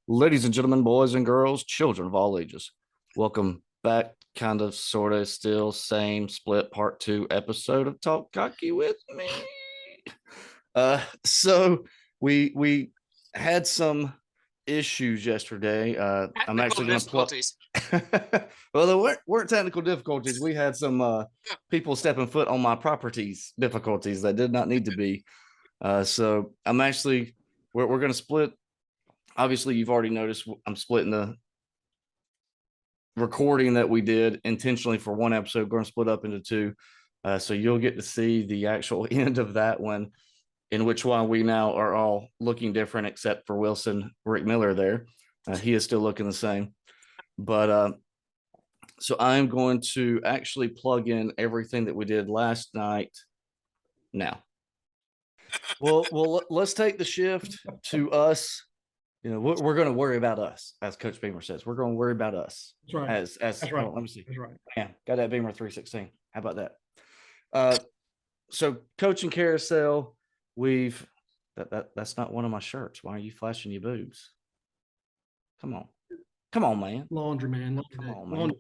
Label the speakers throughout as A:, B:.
A: Ladies and gentlemen, boys and girls, children of all ages, welcome back, kind of, sort of, still, same, split part two episode of Talk Cocky with me. So we had some issues yesterday. I'm actually going to plug. Well, there weren't technical difficulties. We had some people stepping foot on my properties difficulties that did not need to be. So I'm actually we're going to split. Obviously, you've already noticed I'm splitting the recording that we did intentionally for one episode. We're going to split up into two. So you'll get to see the actual end of that one, in which one we now are all looking different, except for Wilson Rick Miller there. He is still looking the same. But so I'm going to actually plug in everything that we did last night now. Well, let's take the shift to us. You know, we're going to worry about us, as Coach Beamer says. We're going to worry about us.
B: That's right.
A: That's right. Let me see.
B: That's right.
A: Yeah, got that Beamer 316. How about that? So coaching carousel, that's not one of my shirts. Why are you flashing your boobs? Come on, man.
B: Laundry, man.
A: Come on, man.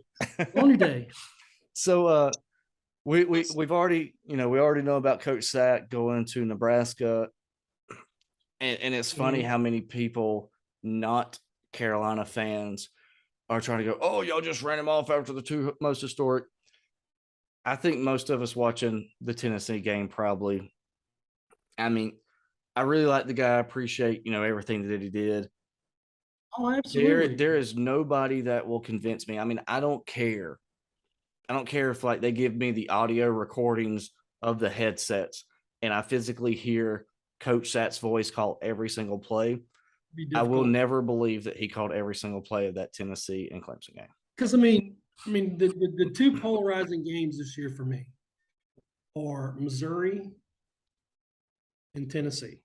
B: Laundry day.
A: So we've already, we already know about Coach Sack going to Nebraska. And it's funny how many people, not Carolina fans, are trying to go, oh, y'all just ran him off after the two most historic. I think most of us watching the Tennessee game probably, I mean, I really like the guy. I appreciate, everything that he did.
B: Oh, absolutely.
A: There is nobody that will convince me. I mean, I don't care. I don't care if, like, they give me the audio recordings of the headsets and I physically hear Coach Sack's voice call every single play. I will never believe that he called every single play of that Tennessee and Clemson game.
B: Because I mean, the two polarizing games this year for me are Missouri and Tennessee.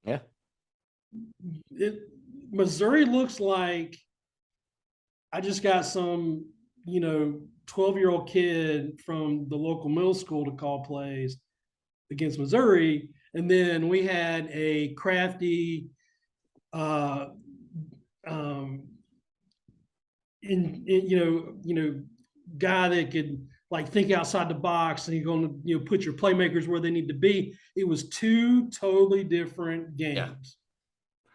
A: Yeah.
B: Missouri looks like I just got some, 12-year-old kid from the local middle school to call plays against Missouri. And then we had a crafty, guy that could like think outside the box and you're going to put your playmakers where they need to be. It was two totally different games.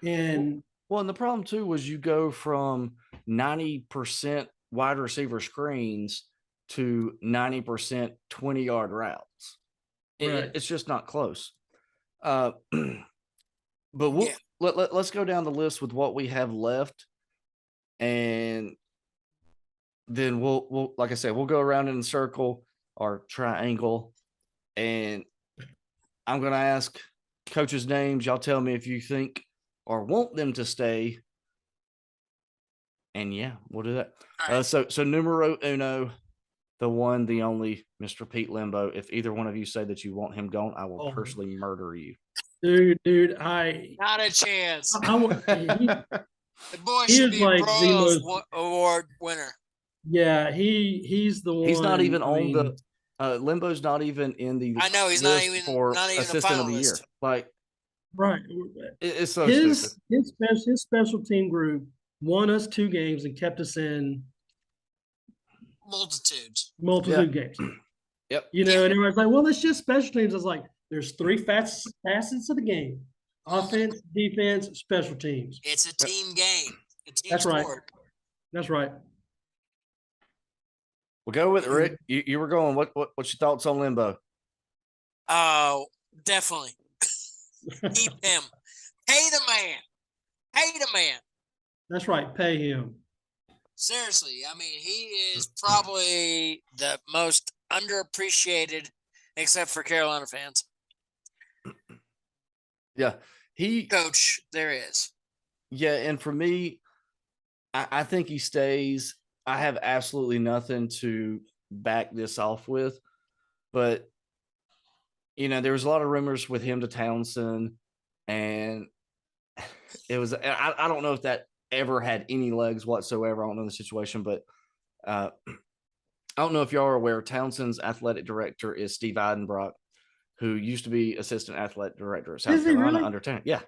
B: Yeah. And
A: the problem too was you go from 90% wide receiver screens to 90% 20-yard routes. Right. It's just not close. But let's go down the list with what we have left, and then we'll like I said, we'll go around in a circle or triangle, and I'm going to ask coaches' names. Y'all tell me if you think or want them to stay. And yeah, we'll do that. Right. So numero uno, the one, the only, Mr. Pete Lembo. If either one of you say that you want him gone, I will personally murder you.
B: Dude,
C: not a chance.
B: The
C: boy should be like Bros Award winner.
B: Yeah, he's the one.
A: He's not even on the Limbo's not even in the.
C: I know he's not even for not even
A: assistant of the year. Like,
B: right,
A: it's so
B: his special team group won us 2 games and kept us in multitude games.
A: Yep.
B: And everybody's like, well, it's just special teams. I was like, there's 3 facets of the game: offense, defense, special teams.
C: It's a team game. A team
B: That's
C: sport.
B: Right. That's right.
A: We'll go with it, Rick. You were going. What's your thoughts on Limbo?
C: Oh, definitely. Keep him. Pay the man. Pay the man.
B: That's right. Pay him.
C: Seriously, I mean, he is probably the most underappreciated, except for Carolina fans.
A: Yeah,
C: coach there is.
A: Yeah, and for me, I think he stays. I have absolutely nothing to back this off with, but there was a lot of rumors with him to Townsend, and it was. I don't know if that ever had any legs whatsoever. I don't know the situation, but I don't know if y'all are aware. Townsend's athletic director is Steve Eidenbrock, who used to be assistant athletic director at South Carolina under 10. Yeah.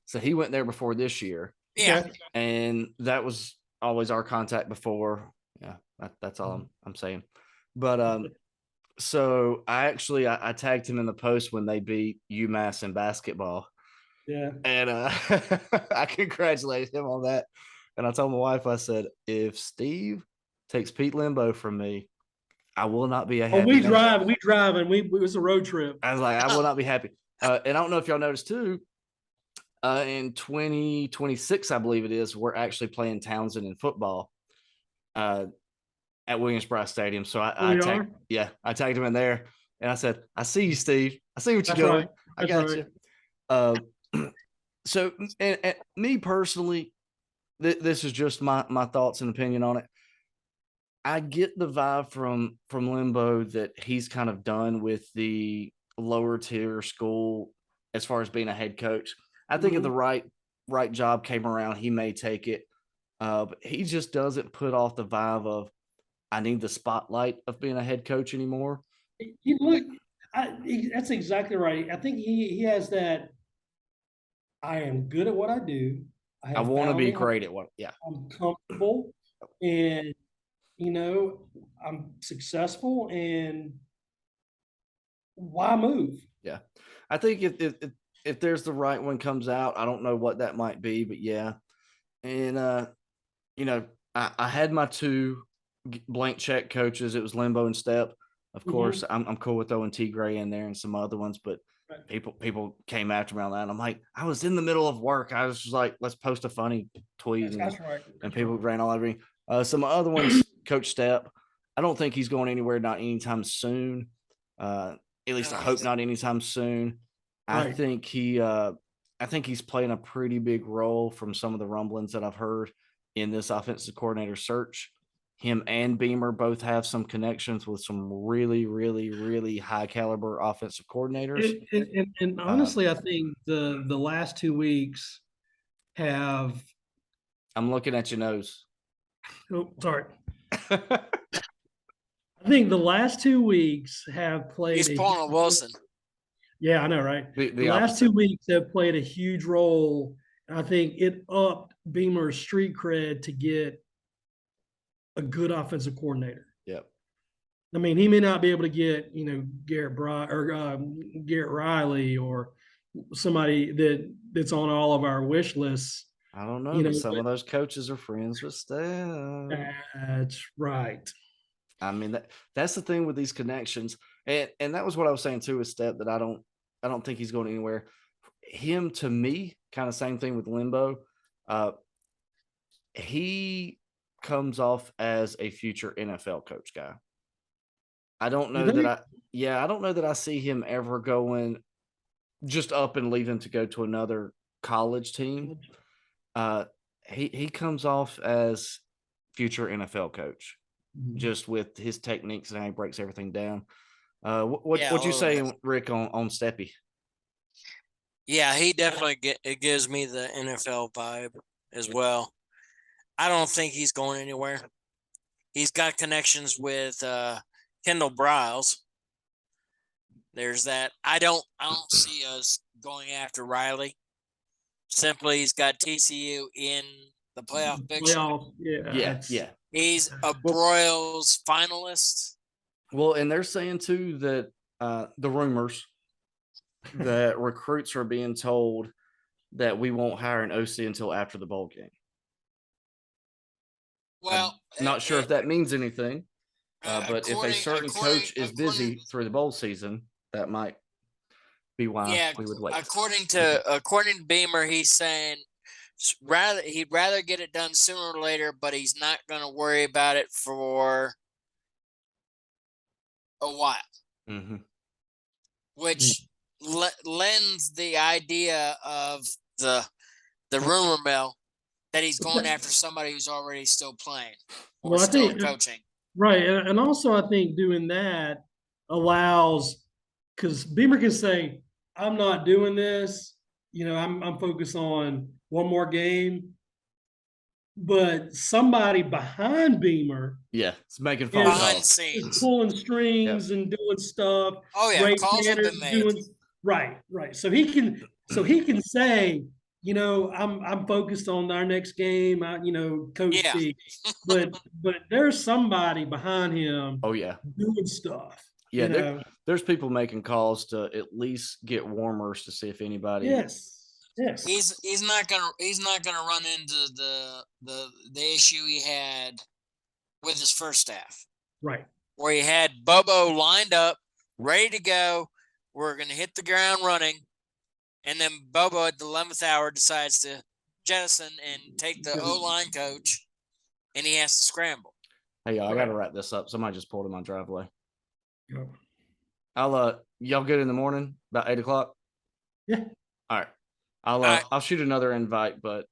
A: So he went there before this year.
C: Yeah.
B: Okay.
A: and that was always our contact before. Yeah, that's all I'm saying. But so I tagged him in the post when they beat UMass in basketball,
B: Yeah.
A: and I congratulated him on that. And I told my wife, I said, if Steve takes Pete Limbo from me, I will not be a
B: Oh,
A: happy
B: we
A: man.
B: drive, and it was a road trip.
A: I was like, I will not be happy. And I don't know if y'all noticed too. In 2026, I believe it is, we're actually playing Townsend in football at Williams-Brice Stadium. So I
B: We
A: tagged,
B: are.
A: yeah, I tagged him in there, and I said, "I see you, Steve. I see what you're
B: That's
A: doing.
B: right.
A: I
B: That's
A: got
B: right.
A: you." So, and me personally, this is just my thoughts and opinion on it. I get the vibe from Limbo that he's kind of done with the lower tier school as far as being a head coach. I think if the right job came around, he may take it. But he just doesn't put off the vibe of I need the spotlight of being a head coach anymore.
B: You look, that's exactly right. I think he has that. I am good at what I do. I
A: I
B: have
A: want to
B: found
A: be
B: a home.
A: great at what, yeah.
B: I'm comfortable, and I'm successful. And why move?
A: Yeah. I think if there's the right one comes out, I don't know what that might be, but yeah. And I had my two blank check coaches. It was Limbo and Step. Of course, I'm cool with throwing T Gray in there and some other ones, but
B: Right.
A: people came after me on that. And I'm like, I was in the middle of work. I was just like, let's post a funny tweet,
B: That's right.
A: and people ran all over me. Some other ones, Coach Step. I don't think he's going anywhere, not anytime soon. At least I
C: No,
A: hope
C: he's
A: not anytime soon. I
B: Right.
A: think I think he's playing a pretty big role from some of the rumblings that I've heard in this offensive coordinator search. Him and Beamer both have some connections with some really, really, really high caliber offensive coordinators.
B: And honestly, I think the last 2 weeks have.
A: I'm looking at your nose.
B: Oh, sorry. I think the last 2 weeks have played
C: he's
B: a
C: pulling a
B: huge
C: Wilson.
B: Yeah, I know, right?
A: The
B: The last
A: opposite.
B: 2 weeks have played a huge role. I think it upped Beamer's street cred to get a good offensive coordinator.
A: Yep.
B: I mean, he may not be able to get, Garrett Riley or somebody that's on all of our wish lists.
A: I don't know,
B: You know,
A: but some of those coaches are friends with Steph.
B: That's right.
A: I mean that's the thing with these connections, and that was what I was saying too with Step, that I don't think he's going anywhere. Him, to me, kind of same thing with Limbo. He comes off as a future NFL coach guy. I don't
B: You
A: know that
B: think?
A: I don't know that I see him ever going just up and leaving to go to another college team. He comes off as future NFL coach, just with his techniques and how he breaks everything down. What you saying, Rick, on Steppy?
C: Yeah, he definitely it gives me the NFL vibe as well. I don't think he's going anywhere. He's got connections with Kendall Briles. There's that. I don't see us going after Riley. Simply, he's got TCU in the playoff picture.
B: Yeah.
C: He's a Broyles finalist.
A: Well, and they're saying too that the rumors that recruits are being told that we won't hire an OC until after the bowl game.
C: Well,
A: I'm not sure if that means anything, but if a certain coach is busy through the bowl season, that might be why we would wait.
C: According to Beamer, he's saying he'd rather get it done sooner or later, but he's not going to worry about it for a while.
A: Mm-hmm.
C: Which lends the idea of the rumor mill that he's going after somebody who's already still playing or still coaching.
B: Right. And also I think doing that allows, because Beamer can say, I'm not doing this, I'm focused on one more game. But somebody behind Beamer,
A: it's making
C: phone
A: calls.
C: Behind scenes.
B: Pulling strings and doing stuff.
C: Oh yeah, calls have been made.
B: Right. So he can say, I'm focused on our next game. Coach
C: Yeah.
B: T, but there's somebody behind him
A: Oh yeah,
B: doing stuff.
A: yeah. There's people making calls to at least get warmers to see if anybody.
B: Yes.
C: He's not gonna run into the issue he had with his first staff,
B: Right.
C: where he had Bobo lined up, ready to go. We're gonna hit the ground running, and then Bobo at the 11th hour decides to jettison and take the O-line coach, and he has to scramble.
A: Hey, I got to wrap this up. Somebody just pulled in my driveway.
B: Yep.
A: Y'all good in the morning about 8:00?
B: Yeah.
A: All right. I'll shoot another invite, but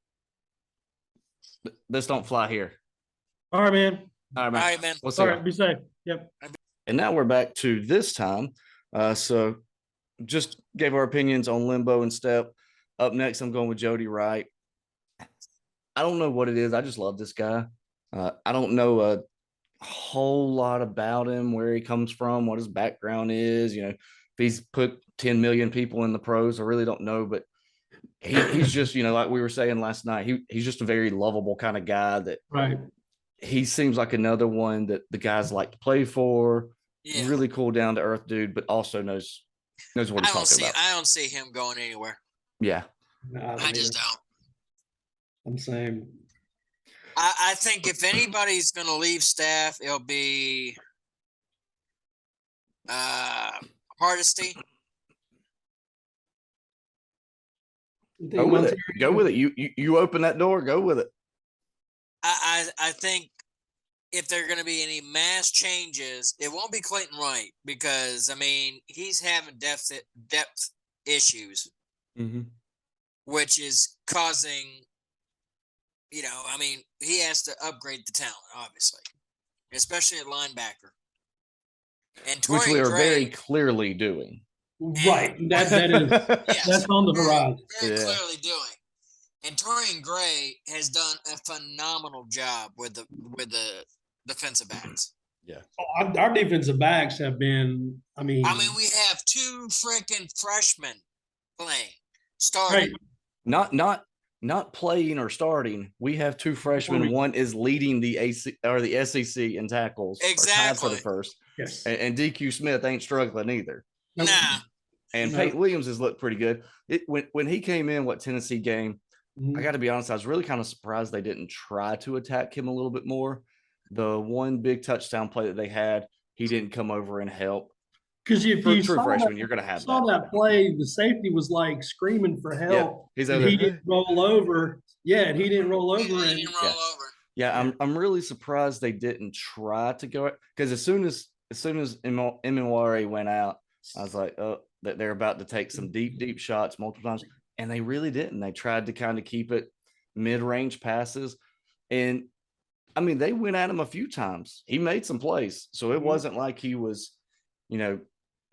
A: this don't fly here.
B: All right, man.
C: All right, man.
A: We'll see.
B: All right, be safe. Yep.
A: And now we're back to this time. So just gave our opinions on Limbo and Step. Up next, I'm going with Jody Wright. I don't know what it is. I just love this guy. I don't know a whole lot about him, where he comes from, what his background is. If he's put 10 million people in the pros, I really don't know. But he's just, like we were saying last night, he's just a very lovable kind of guy that
B: right.
A: He seems like another one that the guys like to play for. Yeah. Really cool, down to earth dude, but also knows what he's talking about.
C: I don't see him going anywhere.
A: Yeah.
B: No,
C: I just don't.
B: I'm saying.
C: I think if anybody's going to leave staff, it'll be Hardesty.
A: Go with it. Go with it. You open that door. Go with it.
C: I think if there are going to be any mass changes, it won't be Clayton Wright, because he's having depth issues, which is causing. He has to upgrade the talent, obviously, especially at linebacker. And
A: which we are very clearly doing.
B: Right. That is that's on the horizon.
C: Very clearly doing. And Torian Gray has done a phenomenal job with the defensive backs.
B: Yeah. Our defensive backs have been,
C: we have two freaking freshmen playing, starting.
A: Right. Not playing or starting. We have two freshmen. One is leading the AC or the SEC in tackles.
C: Exactly.
A: For the first.
B: Yes.
A: And DQ Smith ain't struggling either.
C: Nah.
A: And Peyton Williams has looked pretty good. When he came in, Tennessee game, I got to be honest, I was really kind of surprised they didn't try to attack him a little bit more. The one big touchdown play that they had, he didn't come over and help.
B: Because if you
A: true freshman, you're going to have
B: that play, the safety was like screaming for help.
A: Yeah,
B: he didn't roll over. Yeah, he didn't roll over.
A: Yeah, I'm really surprised they didn't try to go, because as soon as Imawari went out, I was like, oh, that they're about to take some deep shots multiple times. And they really didn't. They tried to kind of keep it mid-range passes. And, they went at him a few times. He made some plays. So it wasn't like he was,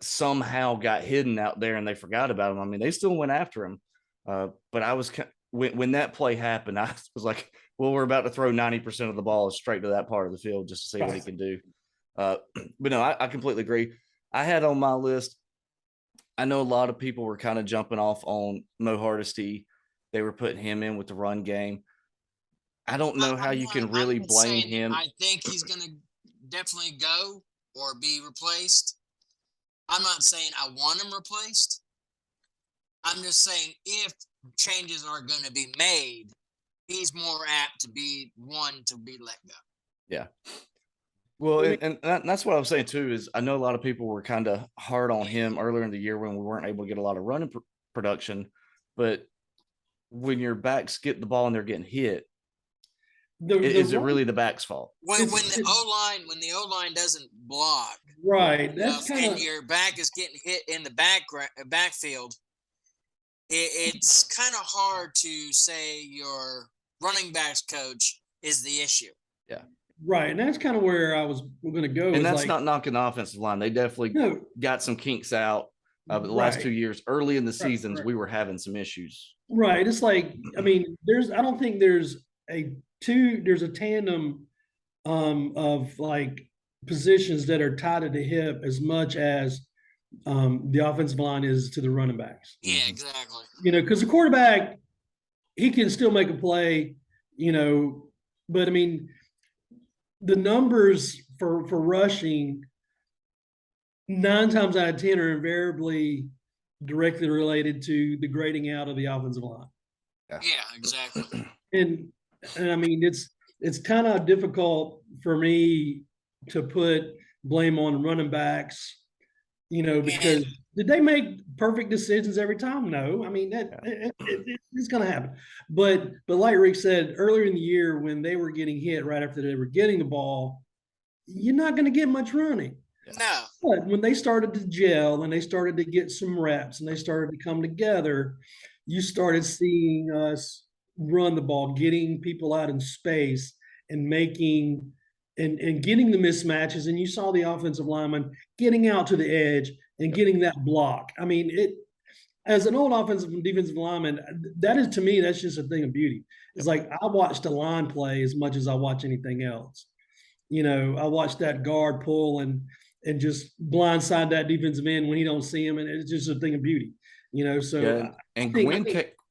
A: somehow got hidden out there and they forgot about him. They still went after him. But I was when that play happened, I was like, well, we're about to throw 90% of the ball straight to that part of the field just to see what he can do. But no, I completely agree. I had on my list, I know a lot of people were kind of jumping off on Mo Hardesty. They were putting him in with the run game. I don't know how you can really blame him.
C: I think he's going to definitely go or be replaced. I'm not saying I want him replaced. I'm just saying if changes are going to be made, he's more apt to be one to be let go.
A: Yeah. Well, and that's what I was saying too, is I know a lot of people were kind of hard on him earlier in the year when we weren't able to get a lot of running production, but when your backs get the ball and they're getting hit, is it really the back's fault?
C: When the O-line doesn't block,
B: right? That's
C: and your back is getting hit in the backfield. It's kind of hard to say your running backs coach is the issue.
A: Yeah.
B: Right, and that's kind of where I was going to go.
A: And that's not knocking the offensive line. They definitely got some kinks out. But the last 2 years, early in the seasons, we were having some issues.
B: Right. It's like, I don't think there's a tandem of like positions that are tied at the hip as much as the offensive line is to the running backs.
C: Yeah, exactly.
B: Because the quarterback, he can still make a play, but I mean, the numbers for rushing 9 times out of 10 are invariably directly related to the grading out of the offensive line.
C: Yeah, exactly.
B: And I mean, it's kind of difficult for me to put blame on running backs, because did they make perfect decisions every time? No. I mean, it's going to happen. But like Rick said earlier in the year, when they were getting hit right after they were getting the ball, you're not going to get much running.
C: No.
B: But when they started to gel and they started to get some reps and they started to come together, you started seeing us run the ball, getting people out in space and making and getting the mismatches. And you saw the offensive lineman getting out to the edge and getting that block. I mean, as an old offensive and defensive lineman, that is, to me, that's just a thing of beauty. It's like I watch the line play as much as I watch anything else. I watched that guard pull and just blindside that defensive end when he don't see him, and it's just a thing of beauty. So
A: yeah, and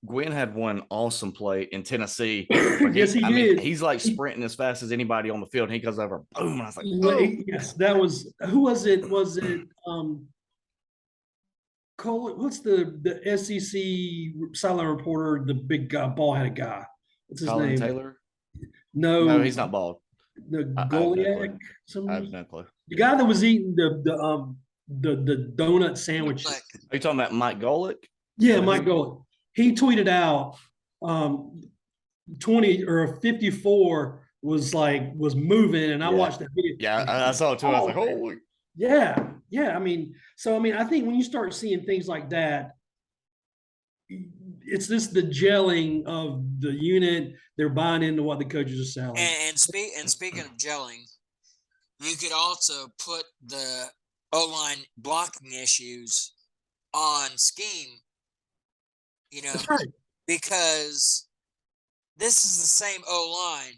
A: Gwen had one awesome play in Tennessee.
B: Yes, he did.
A: Mean, he's like sprinting as fast as anybody on the field, and he goes over, boom. And I was like, boom.
B: Yes, that was, who was it? Was it Cole? What's the SEC silent reporter? The big guy, ball-headed guy. What's his
A: Colin
B: name?
A: Taylor?
B: No,
A: he's not bald.
B: The Goliath.
A: I have no clue.
B: The guy that was eating the donut sandwiches.
A: Are you talking about Mike Golick?
B: Yeah, Mike Golick. He tweeted out 20 or 54 was moving, and I watched that video.
A: Yeah, I saw it too. I was like, holy.
B: Yeah. I mean, I think when you start seeing things like that, it's just the gelling of the unit. They're buying into what the coaches are selling.
C: And speaking of gelling, you could also put the O-line blocking issues on scheme,
B: That's right.
C: because this is the same O-line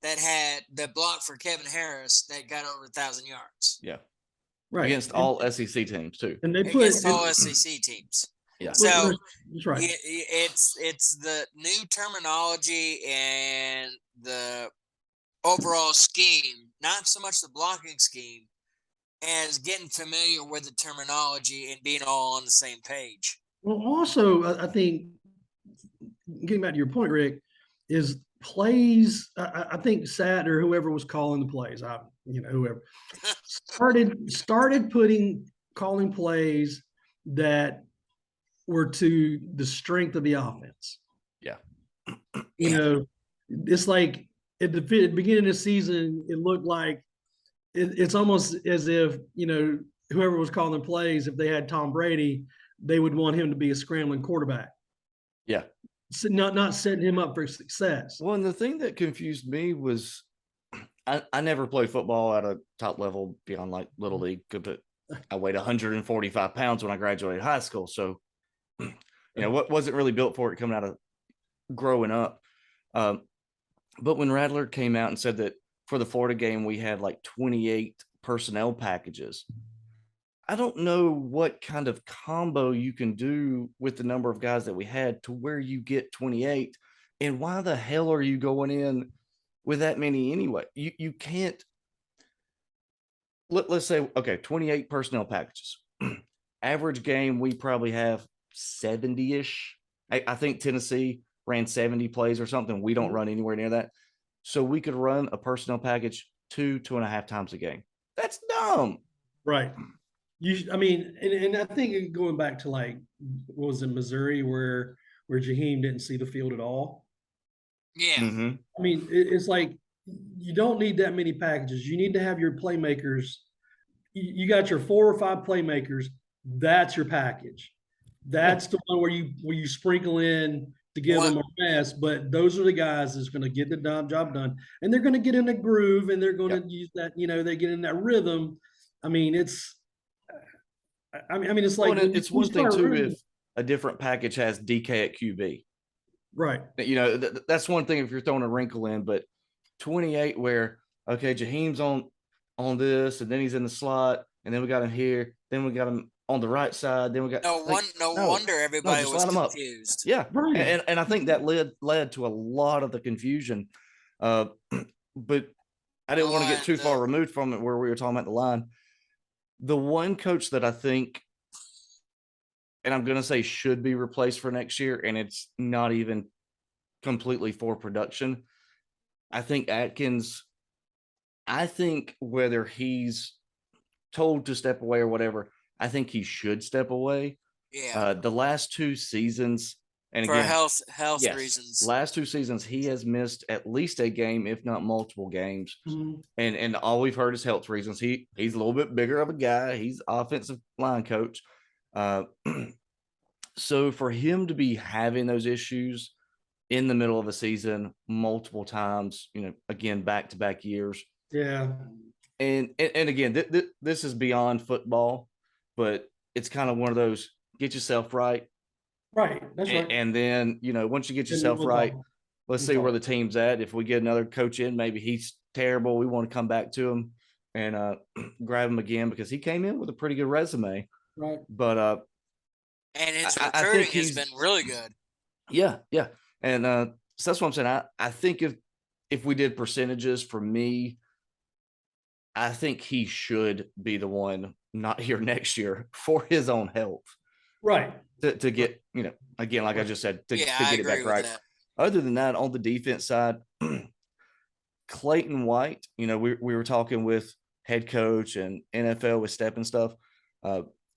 C: that blocked for Kevin Harris that got over 1,000 yards.
A: Yeah.
B: Right.
A: Against all SEC teams too.
B: And they
C: against all SEC teams.
A: Yeah.
C: So
B: that's right.
C: It's the new terminology and the overall scheme, not so much the blocking scheme, as getting familiar with the terminology and being all on the same page.
B: Well, also, I think, getting back to your point, Rick, is plays. I think Sat or whoever was calling the plays, whoever started calling plays that were to the strength of the offense.
A: Yeah.
B: It's like at the beginning of the season, it looked like it's almost as if, whoever was calling plays, if they had Tom Brady, they would want him to be a scrambling quarterback.
A: Yeah.
B: So not setting him up for success.
A: Well, and the thing that confused me was I never played football at a top level beyond like Little League, but I weighed 145 pounds when I graduated high school. So, what wasn't really built for it coming out of growing up. But when Rattler came out and said that for the Florida game, we had like 28 personnel packages, I don't know what kind of combo you can do with the number of guys that we had to where you get 28. And why the hell are you going in with that many anyway? You can't. Let's say, okay, 28 personnel packages. Average game, we probably have 70-ish. I think Tennessee ran 70 plays or something. We don't run anywhere near that. So we could run a personnel package 2.5 times a game. That's dumb.
B: Right. And I think going back to what was in Missouri where Jaheim didn't see the field at all.
C: Yeah.
A: Mm-hmm.
B: I mean, it's like you don't need that many packages. You need to have your playmakers. You got your 4 or 5 playmakers. That's your package. That's the one where you sprinkle in to give them a rest. But those are the guys that's going to get the job done, and they're going to get in a groove, and they're going to use that. They get in that rhythm. I mean, it's like
A: it's one thing too if a different package has DK at QB.
B: Right.
A: That's one thing if you're throwing a wrinkle in, but 28 where, okay, Jaheim's on this, and then he's in the slot, and then we got him here, then we got him on the right side. Then we got
C: No wonder everybody
A: just
C: was
A: line them up.
C: confused.
A: Yeah,
B: Right.
A: and I think that led to a lot of the confusion. But I didn't want to get too far removed from it where we were talking about the line. The one coach that I think, and I'm going to say should be replaced for next year, and it's not even completely for production. I think Atkins, I think whether he's told to step away or whatever, I think he should step away.
C: Yeah.
A: The last 2 seasons, and
C: For
A: again,
C: health
A: yes,
C: reasons.
A: last 2 seasons, he has missed at least a game, if not multiple games.
B: Mhm.
A: And all we've heard is health reasons. He's a little bit bigger of a guy. He's offensive line coach. So for him to be having those issues in the middle of a season multiple times, again, back-to-back years.
B: Yeah.
A: And again, this is beyond football, but it's kind of one of those, get yourself right.
B: Right. That's right.
A: And then, once you get
B: Then
A: yourself
B: we'll
A: right,
B: talk.
A: let's
B: We'll
A: see where
B: talk.
A: the team's at. If we get another coach in, maybe he's terrible. We want to come back to him and grab him again because he came in with a pretty good resume.
B: Right.
A: But
C: and his
A: I
C: recruiting
A: think
C: has been really good.
A: Yeah. And so that's what I'm saying. I think if we did percentages for me, I think he should be the one not here next year for his own health
B: Right.
A: to get, again, like I just said, to
C: Yeah,
A: get
C: I
A: it
C: agree
A: back
C: with
A: right.
C: that.
A: Other than that, on the defense side, Clayton White, we were talking with head coach and NFL with Step and stuff.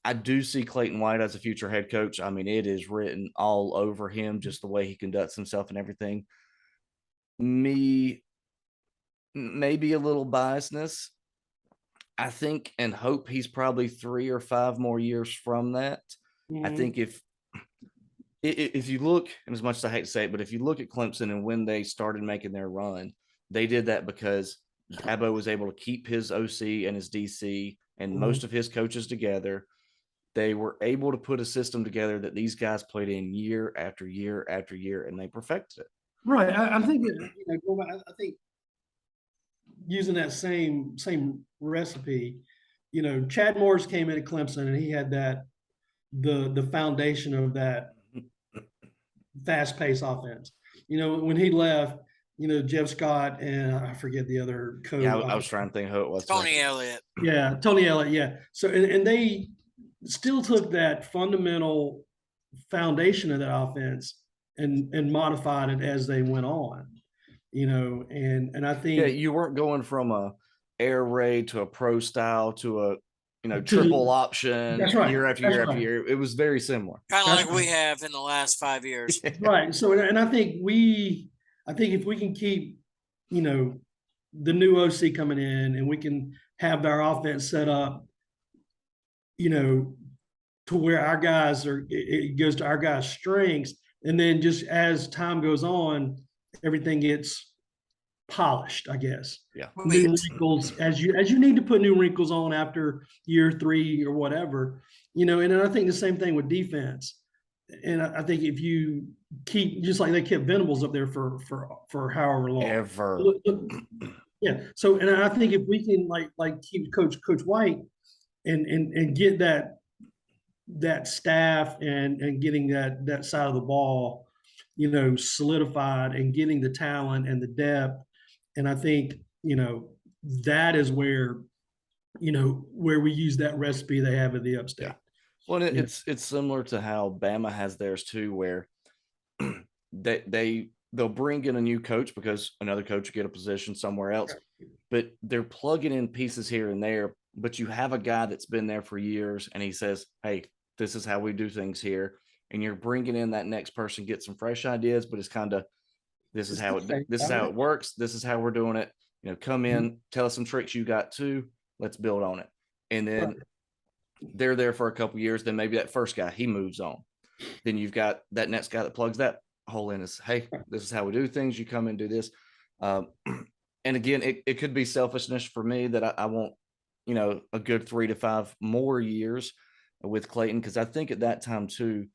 A: I do see Clayton White as a future head coach. I mean, it is written all over him, just the way he conducts himself and everything. Me, maybe a little biasness. I think and hope he's probably 3 or 5 more years from that. I
B: Mhm.
A: think if you look, and as much as I hate to say it, but if you look at Clemson and when they started making their run, they did that because Dabo was able to keep his OC and his DC and most of his coaches together. They were able to put a system together that these guys played in year after year after year, and they perfected it.
B: Right. I'm thinking, I think using that same recipe, Chad Morris came into Clemson and he had the foundation of that fast paced offense. When he left, Jeff Scott and I forget the other coach.
A: Yeah, I was trying to think who it was.
C: Tony Elliott.
B: Yeah, Tony Elliott. Yeah. So and they still took that fundamental foundation of that offense and modified it as they went on. And I think
A: Yeah, you weren't going from a air raid to a pro style to a
B: To
A: triple
B: the-
A: option
B: That's right.
A: year after
B: That's
A: year after
B: right.
A: year. It was very similar.
C: Kind of
B: That's
C: like we
B: right.
C: have in the last 5 years.
B: Right. So and I think if we can keep, the new OC coming in and we can have our offense set up, to where our guys it goes to our guys' strengths. And then just as time goes on, everything gets polished, I guess.
A: Yeah.
B: New wrinkles as you need to put new wrinkles on after year 3 or whatever, and I think the same thing with defense. And I think if you keep, just like they kept Venables up there for however long.
A: Ever.
B: Yeah. So, and I think if we can like keep Coach White and get that staff and getting that side of the ball, solidified and getting the talent and the depth. And I think, that is where we use that recipe they have at the Upstate.
A: Yeah. Well, it's similar to how Bama has theirs too, where they'll bring in a new coach because another coach will get a position somewhere else, but they're plugging in pieces here and there. But you have a guy that's been there for years, and he says, "Hey, this is how we do things here." And you're bringing in that next person, get some fresh ideas, but it's kind of this is how it works. This is how we're doing it. Come in, tell us some tricks you got too. Let's build on it. And then they're there for a couple years. Then maybe that first guy, he moves on. Then you've got that next guy that plugs that hole in. Is, hey, this is how we do things. You come and do this. And again, it could be selfishness for me that I want, a good 3 to 5 more years with Clayton, because I think at that time too,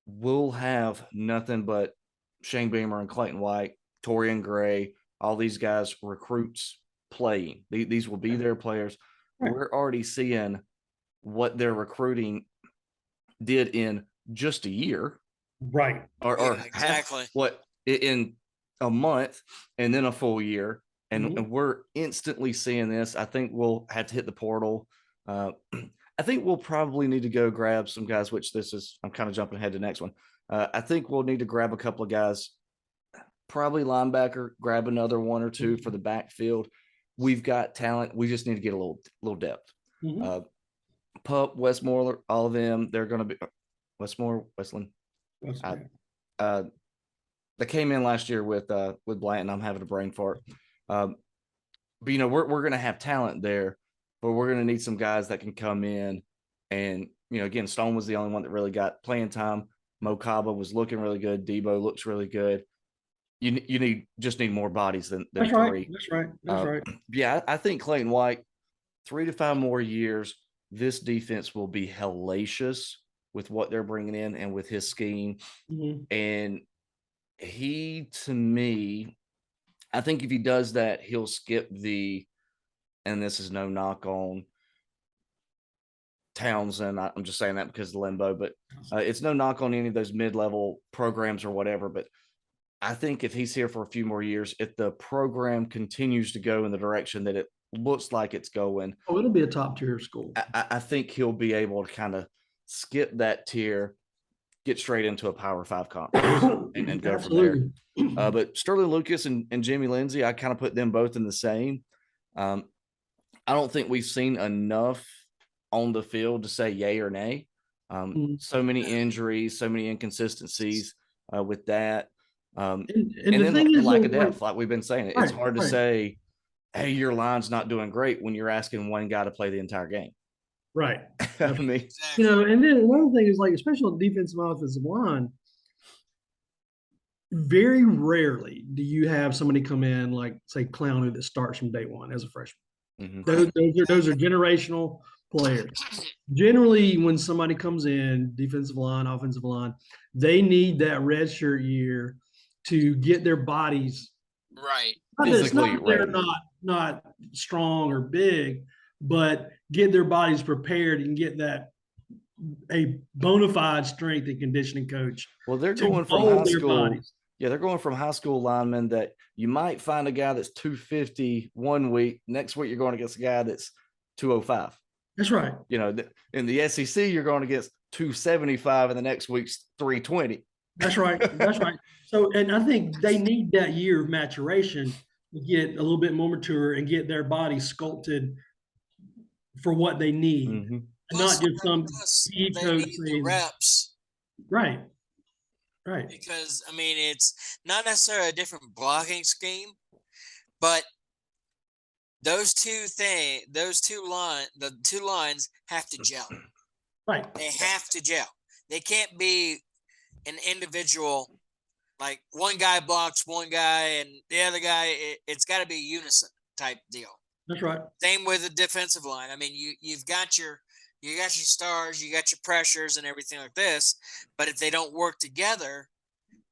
A: we'll have nothing but Shane Beamer and Clayton White, Torian Gray, all these guys, recruits playing. These will be their players. We're already seeing what their recruiting did in just a year,
B: Right.
A: or
C: Yeah,
A: half
C: exactly.
A: what in a month, and then a full year. And,
B: Mhm.
A: and we're instantly seeing this. I think we'll have to hit the portal. I think we'll probably need to go grab some guys, which I'm kind of jumping ahead to the next one. I think we'll need to grab a couple of guys, probably linebacker, grab another one or two for the backfield. We've got talent. We just need to get a little depth.
B: Mhm.
A: Pup, Westmoreland, all of them, they're going to be Westmore, Westland.
B: That's
A: I,
B: good.
A: They came in last year with Blanton. I'm having a brain fart. But we're going to have talent there, but we're going to need some guys that can come in. And again, Stone was the only one that really got playing time. Mo Kaba was looking really good. Debo looks really good. You just need more bodies than
B: That's right.
A: three.
B: That's right. That's right.
A: Yeah, I think Clayton White, 3 to 5 more years, this defense will be hellacious with what they're bringing in and with his scheme.
B: Mhm.
A: And he, to me, I think if he does that, he'll skip and this is no knock on Townsend. I'm just saying that because of limbo, but it's no knock on any of those mid-level programs or whatever. But I think if he's here for a few more years, if the program continues to go in the direction that it looks like it's going,
B: Oh, it'll be a top tier school.
A: I think he'll be able to kind of skip that tier, get straight into a Power 5 conference and go from there. But Sterling Lucas and Jimmy Lindsay, I kind of put them both in the same. I don't think we've seen enough on the field to say yay or nay. So many injuries, so many inconsistencies with that.
B: And
A: And
B: the
A: then
B: thing is,
A: lack of depth, like we've been saying. It's
B: right,
A: hard to
B: right.
A: say, hey, your line's not doing great when you're asking one guy to play the entire game.
B: Right.
A: I mean,
C: Exactly.
B: And then another thing is, like, especially on defensive and offensive line, very rarely do you have somebody come in like, say, Clowney, that starts from day one as a freshman.
A: mhm.
B: Those are generational players. Generally, when somebody comes in, defensive line, offensive line, they need that redshirt year to get their bodies.
C: Right.
B: It's not
A: Physically
B: that they're
A: ready.
B: not strong or big, but get their bodies prepared and get a bona fide strength and conditioning coach
A: Well, they're
B: to
A: going from high
B: mold their
A: school.
B: bodies.
A: Yeah, they're going from high school linemen that you might find a guy that's 250 one week. Next week, you're going against a guy that's 205.
B: That's right.
A: In the SEC, you're going against 275, and the next week's 320.
B: That's right. That's right. So, and I think they need that year of maturation to get a little bit more mature and get their body sculpted for what they need,
A: Mm-hmm.
B: and not just some
C: Plus,
B: PE
C: they
B: coach
C: need the
B: saying,
C: reps
B: right, right.
C: because I mean it's not necessarily a different blocking scheme, but the two lines have to gel.
B: Right.
C: They have to gel. They can't be an individual, like one guy blocks one guy and the other guy. It's got to be a unison type deal.
B: That's right.
C: Same with the defensive line. I mean, you've got your stars, you got your pressures and everything like this, but if they don't work together,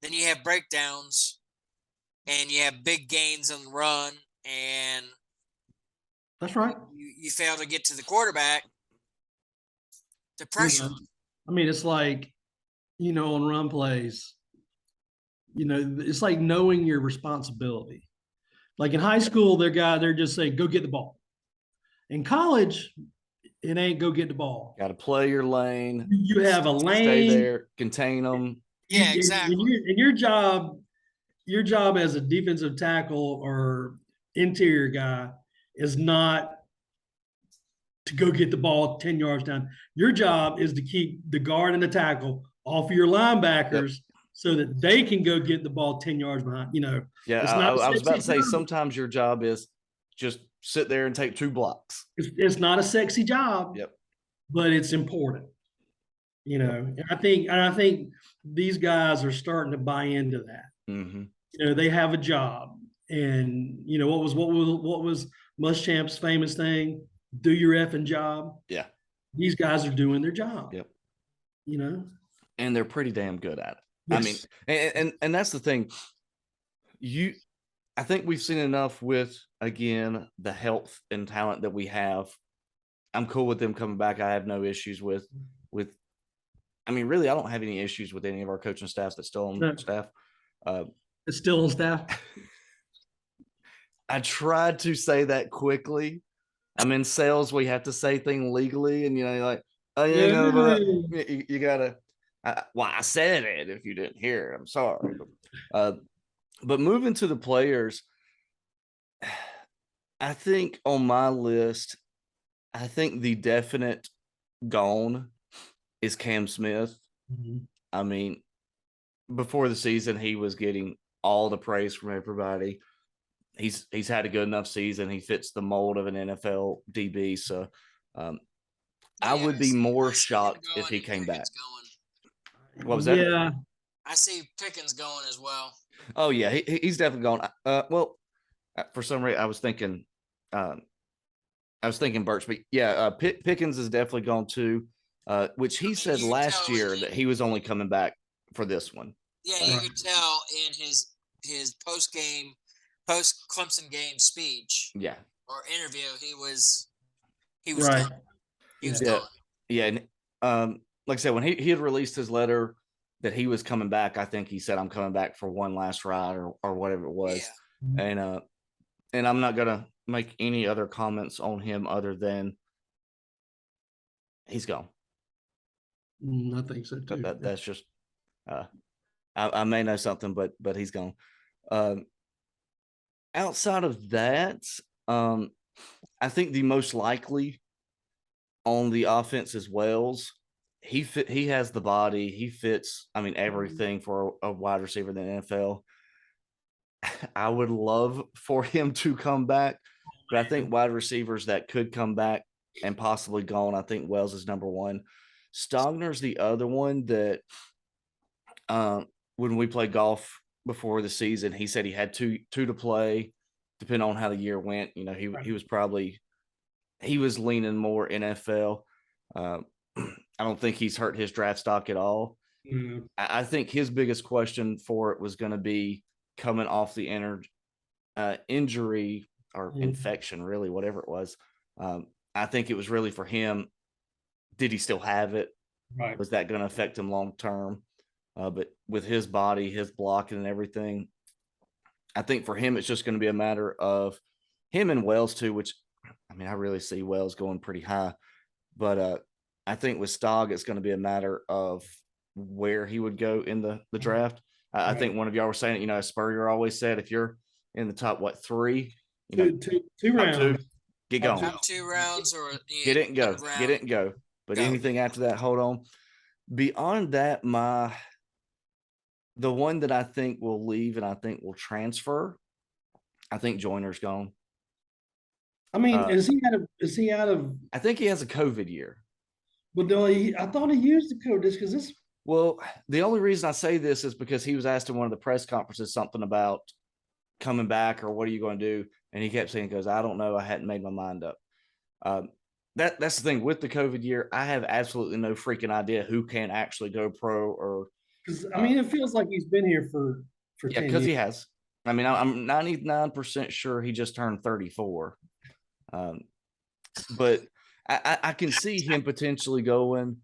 C: then you have breakdowns and you have big gains on the run, and
B: That's right.
C: you fail to get to the quarterback. The pressure.
B: I mean, it's like, on run plays, it's like knowing your responsibility. Like in high school, they're just saying, go get the ball. In college, it ain't go get the ball.
A: Got to play your lane.
B: You have a lane.
A: Stay there, contain them.
C: Yeah, exactly.
B: And your job as a defensive tackle or interior guy is not to go get the ball 10 yards down. Your job is to keep the guard and the tackle off of your linebackers so that they can go get the ball 10 yards behind.
A: Yeah,
B: it's not
A: I was about to say
B: job.
A: sometimes your job is just sit there and take 2 blocks.
B: It's not a sexy job.
A: Yep.
B: But it's important. And I think these guys are starting to buy into that.
A: Mm-hmm.
B: They have a job, and what was Muschamp's famous thing? Do your effing job.
A: Yeah.
B: These guys are doing their job.
A: Yep.
B: And
A: they're pretty damn good at it.
B: Yes.
A: I mean, and that's the thing. I think we've seen enough with, again, the health and talent that we have I'm cool with them coming back. I have no issues with. I mean, really, I don't have any issues with any of our coaching staff that's still on
B: No.
A: staff.
B: It's still on staff.
A: I tried to say that quickly. I'm in sales. We have to say things legally, and you're like, oh yeah,
B: Yeah.
A: you gotta. Well, I said it. If you didn't hear it, I'm sorry. But moving to the players, I think on my list, I think the definite gone is Cam Smith.
B: Mhm.
A: I mean, before the season, he was getting all the praise from everybody. He's had a good enough season. He fits the mold of an NFL DB. So I would be more shocked if he came back. What was that?
B: Yeah.
C: I see Pickens going as well.
A: Oh yeah, he's definitely gone. Well, for some reason I was thinking Birch, but yeah, Pickens is definitely gone too. Which he said last year that he was only coming back for this one.
C: Yeah, you could tell in his post Clemson game speech.
A: Yeah.
C: Or interview, he was
B: Right.
C: gone. He was
A: Yeah.
C: gone.
A: Yeah, and like I said, when he had released his letter that he was coming back, I think he said, "I'm coming back for one last ride," or whatever it was.
C: Yeah.
A: And I'm not gonna make any other comments on him other than he's gone.
B: I think so too.
A: That's just I may know something, but he's gone. Outside of that, I think the most likely on the offense is Wells. He has the body. He fits, I mean, everything for a wide receiver in the NFL. I would love for him to come back, but I think wide receivers that could come back and possibly gone, I think Wells is number one. Stogner's the other one that when we played golf before the season, he said he had two to play, depending on how the year went. You know, he was leaning more NFL. I don't think he's hurt his draft stock at all.
B: Mm.
A: I think his biggest question for it was going to be coming off the injury or infection, really, whatever it was. I think it was really for him. Did he still have it?
B: Right.
A: Was that going to affect him long term? But with his body, his blocking and everything, I think for him, it's just going to be a matter of him and Wells too, which, I mean, I really see Wells going pretty high. But I think with Stog, it's going to be a matter of where he would go in the draft. I think one of y'all were saying, you know, as Spurrier always said, if you're in the top, three,
B: two rounds,
A: get going.
C: Top 2 rounds or
A: get it and go. Get it and go. But anything after that, hold on. Beyond that, the one that I think will leave and I think will transfer, I think Joyner's gone.
B: I mean, is he out of?
A: I think he has a COVID year.
B: But I thought he used the code just because this.
A: Well, the only reason I say this is because he was asked in one of the press conferences something about coming back or what are you going to do, and he kept saying, "Because I don't know, I hadn't made my mind up." That's the thing with the COVID year. I have absolutely no freaking idea who can actually go pro or.
B: Because I mean, it feels like he's been here for 10 years.
A: Because he has. I mean, I'm 99% sure he just turned 34. But I can see him potentially going.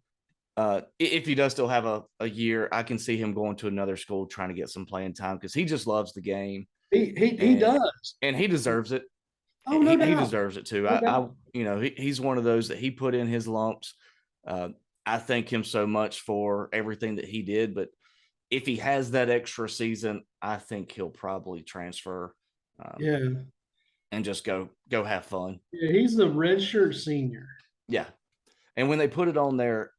A: If he does still have a year, I can see him going to another school trying to get some playing time because he just loves the game.
B: He does,
A: and he deserves it.
B: Oh, no doubt.
A: He deserves it too. He's one of those that he put in his lumps. I thank him so much for everything that he did. But if he has that extra season, I think he'll probably transfer. And just go have fun.
B: Yeah, he's a redshirt senior.
A: Yeah. And when they put it on there,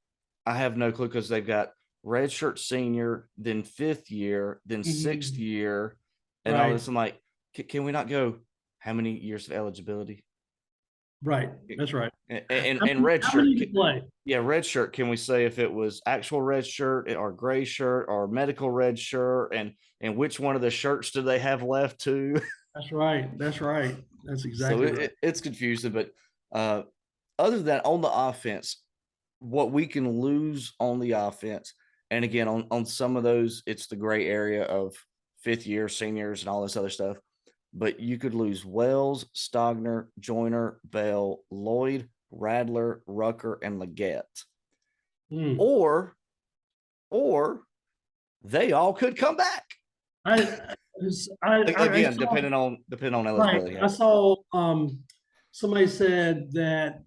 A: I have no clue because they've got redshirt senior, then 5th year, then 6th year, and all this. I'm like, can we not go how many years of eligibility?
B: Right. That's right.
A: And red shirt.
B: Play?
A: Yeah, red shirt. Can we say if it was actual red shirt or gray shirt or medical red shirt and which one of the shirts do they have left too?
B: That's right. That's right. That's exactly right.
A: It's confusing. But other than that, on the offense, what we can lose on the offense, and again, on some of those, it's the gray area of 5th year seniors and all this other stuff. But you could lose Wells, Stogner, Joyner, Bell, Lloyd, Radler, Rucker, and Leggett.
B: Hmm.
A: Or they all could come back. Again, depending on
B: right.
A: eligibility.
B: I saw somebody said that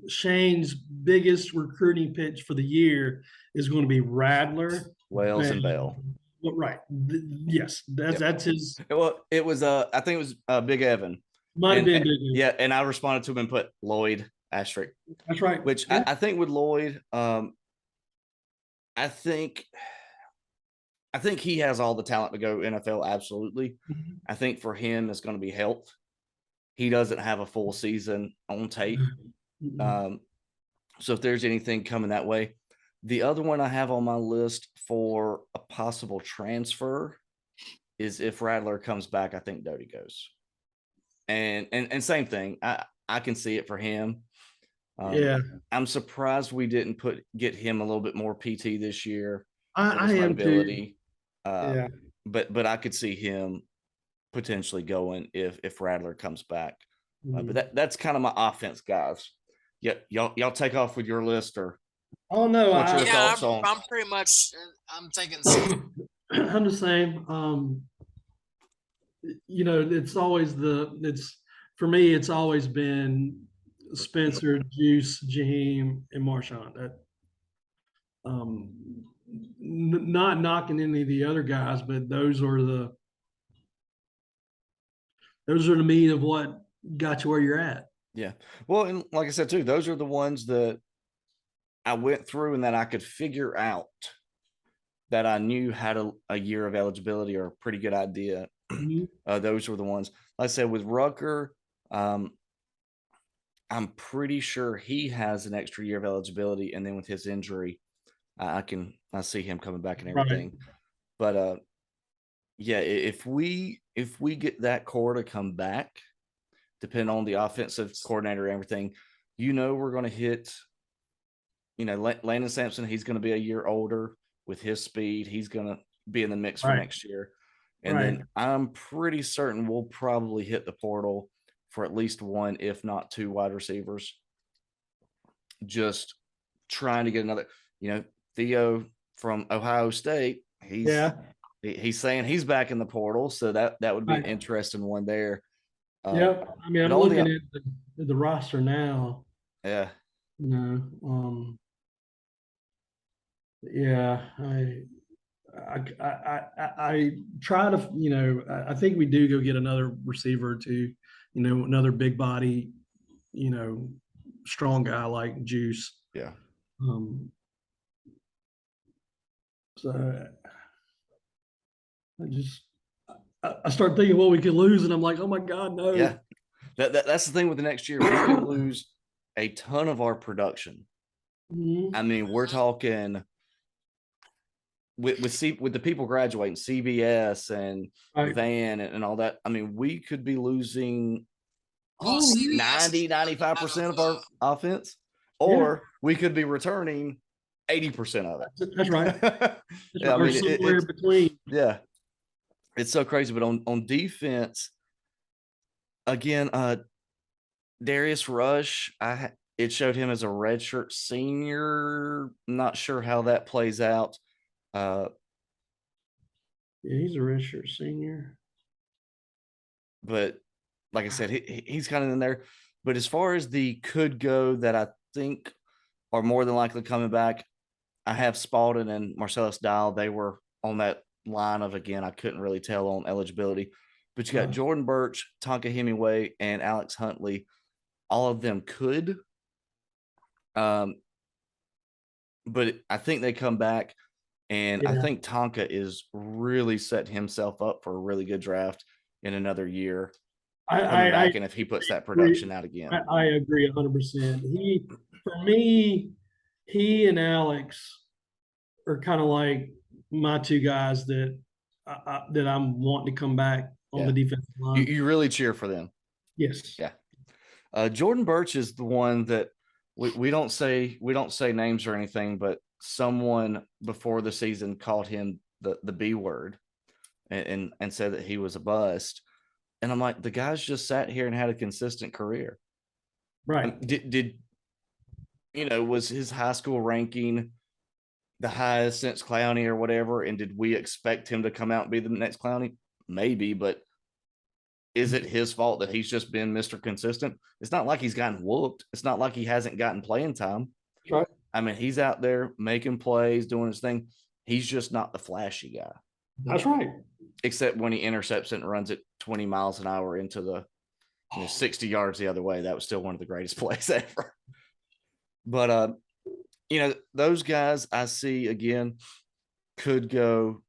B: Shane's biggest recruiting pitch for the year is going to be Radler,
A: Wells and Bell.
B: Right. Yes,
A: Yep.
B: that's his.
A: Well, it was I think it was Big Evan.
B: Might have been Big Evan.
A: Yeah, and I responded to him and put Lloyd asterisk.
B: That's right.
A: Which
B: yeah.
A: I think with Lloyd, I think he has all the talent to go NFL. Absolutely.
B: Mhm.
A: I think for him, it's going to be health. He doesn't have a full season on tape.
B: Mhm.
A: So if there's anything coming that way, the other one I have on my list for a possible transfer is if Radler comes back, I think Doty goes. And same thing. I can see it for him.
B: Yeah.
A: I'm surprised we didn't get him a little bit more PT this year.
B: I am too. Yeah.
A: But I could see him potentially going if Radler comes back.
B: Mhm.
A: But that's kind of my offense, guys. Yeah, y'all take off with your list, or
B: Oh no,
A: what's your thoughts on?
C: I'm pretty much. I'm taking.
B: I'm the same. It's always for me. It's always been Spencer, Juice, Jaheim, and Marshawn. That not knocking any of the other guys, but those are the meat of what got you where you're at.
A: Yeah. Well, and like I said too, those are the ones that I went through and that I could figure out that I knew had a year of eligibility or a pretty good idea.
B: Mhm.
A: Those were the ones. Like I said, with Rucker, I'm pretty sure he has an extra year of eligibility, and then with his injury, I see him coming back and everything.
B: Right.
A: But yeah, if we get that core to come back, depending on the offensive coordinator and everything, we're going to hit. Landon Sampson, he's going to be a year older with his speed. He's going to be in the mix for next year. And then I'm pretty certain we'll probably hit the portal for at least one, if not two wide receivers. Just trying to get another, Theo from Ohio State, he's saying he's back in the portal. So that would be an interesting one there.
B: Yeah. I mean, I'm looking at the roster now.
A: Yeah.
B: Yeah, I try to, I think we do go get another receiver to, another big body, strong guy like Juice.
A: Yeah.
B: So I start thinking what we could lose, and I'm like, oh my God, no.
A: Yeah. That's the thing with the next year. We could lose a ton of our production.
B: Mhm.
A: I mean, we're talking with the people graduating, CBS and Van and all that. I mean, we could be losing 90-95% of our offense, or we could be returning 80% of it.
B: That's right.
A: Yeah, I mean,
B: somewhere in between.
A: Yeah, it's so crazy. But on defense, again, Darius Rush, it showed him as a redshirt senior. Not sure how that plays out.
B: Yeah, he's a redshirt senior.
A: But like I said, he's kind of in there. But as far as the could go that I think are more than likely coming back, I have Spalding and Marcellus Dial. They were on that line of, again, I couldn't really tell on eligibility. But you got Jordan Birch, Tonka Hemingway, and Alex Huntley. All of them could. But I think they come back. And I think Tonka is really setting himself up for a really good draft in another year. And if he puts that production out again.
B: I agree 100%. For me, he and Alex are kind of like my two guys that I'm wanting to come back on the defensive line.
A: You really cheer for them.
B: Yes.
A: Yeah. Jordan Birch is the one that we don't say names or anything, but someone before the season called him the B word and said that he was a bust. And I'm like, the guy's just sat here and had a consistent career.
B: Right.
A: Did was his high school ranking the highest since Clowney or whatever? And did we expect him to come out and be the next Clowney? Maybe, but is it his fault that he's just been Mr. Consistent? It's not like he's gotten whooped. It's not like he hasn't gotten playing time.
B: That's right.
A: I mean, he's out there making plays, doing his thing. He's just not the flashy guy.
B: That's right.
A: Except when he intercepts it and runs it 20 miles an hour into the 60 yards the other way. That was still one of the greatest plays ever. But those guys I see again could go.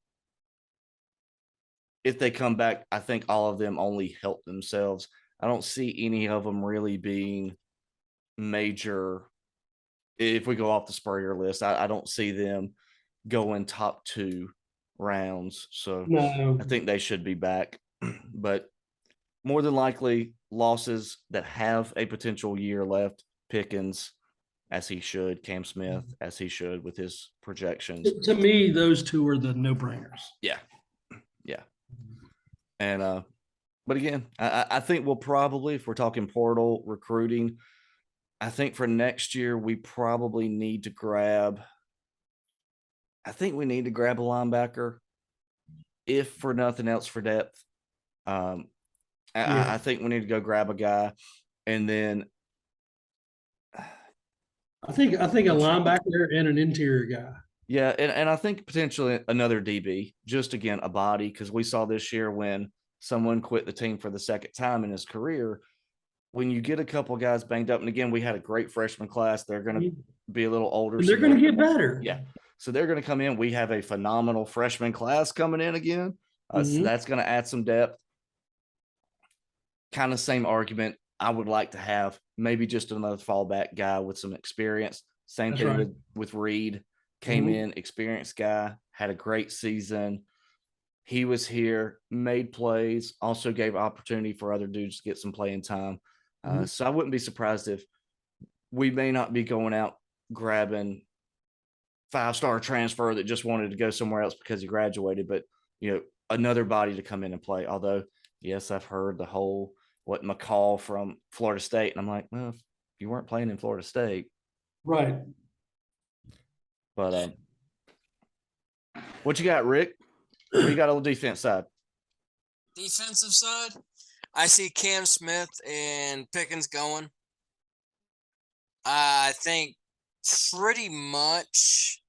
A: If they come back, I think all of them only help themselves. I don't see any of them really being major. If we go off the Spurrier list, I don't see them going top 2 rounds. So
B: No.
A: I think they should be back. But more than likely, losses that have a potential year left. Pickens, as he should. Cam Smith, as he should, with his projections.
B: To me, those two are the no-brainers.
A: Yeah. And but again, I think we'll probably, if we're talking portal recruiting, I think for next year we probably need to grab. I think we need to grab a linebacker, if for nothing else for depth. I think we need to go grab a guy, and then
B: I think a linebacker and an interior guy.
A: Yeah, and I think potentially another DB, just again a body, because we saw this year when someone quit the team for the second time in his career. When you get a couple guys banged up, and again, we had a great freshman class. They're going to be a little older.
B: And they're going to get better.
A: Yeah. So they're going to come in. We have a phenomenal freshman class coming in again. So that's going to add some depth. Kind of same argument. I would like to have maybe just another fallback guy with some experience. Same
B: That's
A: thing
B: right.
A: with Reed. Came in, experienced guy, had a great season. He was here, made plays, also gave opportunity for other dudes to get some playing time. So I wouldn't be surprised if we may not be going out grabbing 5-star transfer that just wanted to go somewhere else because he graduated, but another body to come in and play. Although, yes, I've heard the whole McCall from Florida State, and I'm like, well, if you weren't playing in Florida State,
B: right?
A: But what you got, Rick? What you got on the defense side?
C: Defensive side, I see Cam Smith and Pickens going. I think pretty much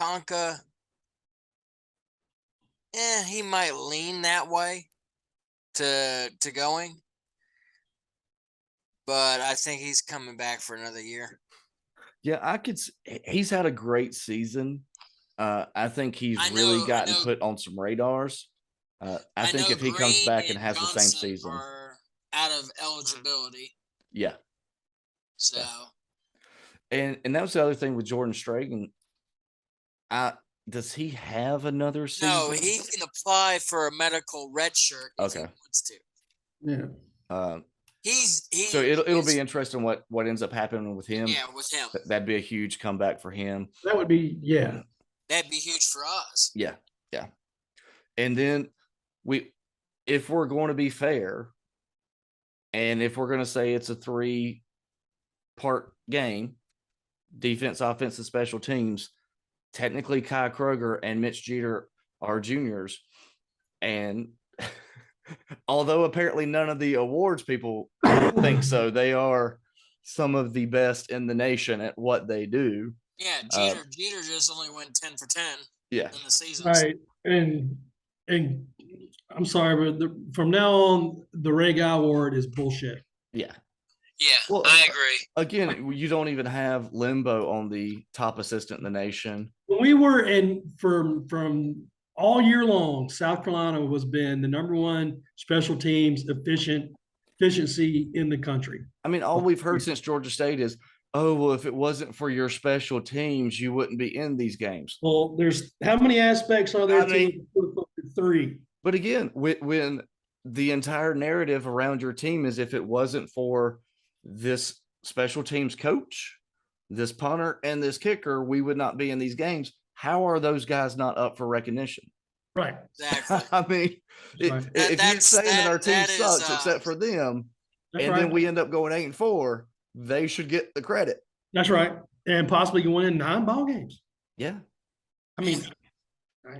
C: Tonka, he might lean that way to going. But I think he's coming back for another year.
A: Yeah, he's had a great season. I think he's really gotten put on some radars. I think if he comes back and has the same season,
C: are out of eligibility.
A: Yeah.
C: So.
A: And that was the other thing with Jordan Stragan. Does he have another season?
C: No, he can apply for a medical red shirt if he wants to.
B: Yeah.
A: So it'll be interesting what ends up happening with him.
C: Yeah, with him.
A: That'd be a huge comeback for him.
B: That would be, yeah.
C: That'd be huge for us.
A: Yeah. And then if we're going to be fair, and if we're going to say it's a 3-part game, defense, offense, and special teams, technically Kai Kroger and Mitch Jeter are juniors. And although apparently none of the awards people think so, they are some of the best in the nation at what they do.
C: Yeah, Jeter just only went 10 for 10 in the season.
B: Right. And I'm sorry, but from now on, the Ray Guy Award is bullshit.
A: Yeah.
C: Yeah, well, I agree.
A: Again, you don't even have Limbo on the top assistant in the nation.
B: We were from all year long, South Carolina has been the number one special teams efficiency in the country.
A: I mean, all we've heard since Georgia State is, oh, well, if it wasn't for your special teams, you wouldn't be in these games.
B: Well, there's how many aspects are there? 3.
A: But again, when the entire narrative around your team is if it wasn't for this special teams coach, this punter, and this kicker, we would not be in these games. How are those guys not up for recognition?
B: Right.
C: Exactly.
A: I mean, if you're saying that our team sucks except for them, and then we end up going 8-4, they should get the credit.
B: That's right. And possibly going in 9 ball games.
A: Yeah.
B: I mean,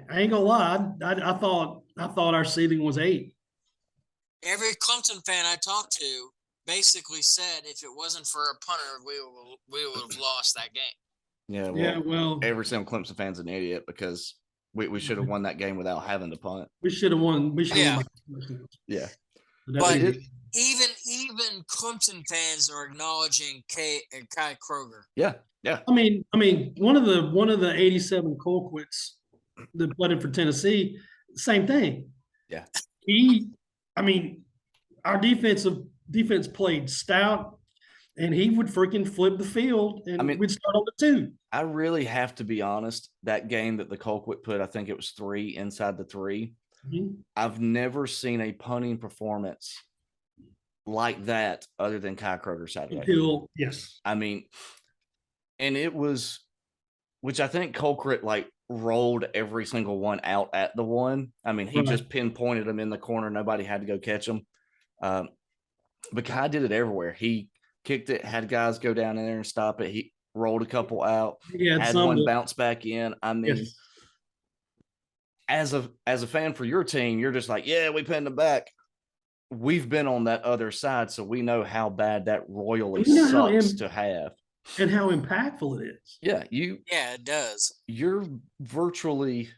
B: I ain't gonna lie. I thought our seeding was 8.
C: Every Clemson fan I talked to basically said if it wasn't for a punter, we would have lost that game.
A: Yeah.
B: Well,
A: every single Clemson fan's an idiot because we should have won that game without having to punt.
B: we should have won. We should have won.
A: Yeah.
C: But even Clemson fans are acknowledging Kai Kroger.
A: Yeah. Yeah.
B: I mean, one of the 87 Colquitts that played for Tennessee, same thing.
A: Yeah.
B: Our defense played stout, and he would freaking flip the field, and we'd start on the 2.
A: I really have to be honest. That game that the Colquitt put, I think it was 3 inside the 3.
B: Mm-hmm.
A: I've never seen a punting performance like that other than Kai Kroger Saturday.
B: Yes.
A: I mean, and it was, which I think Colquitt like rolled every single one out at the 1. I mean, he just pinpointed them in the corner. Nobody had to go catch them. But Kai did it everywhere. He kicked it, had guys go down in there and stop it. He rolled a couple out, had one bounce back in. I mean, as a fan for your team, you're just like, yeah, we pinned them back. We've been on that other side, so we know how bad that royally sucks to have.
B: And how impactful it is.
A: Yeah,
C: it does.
A: You're virtually,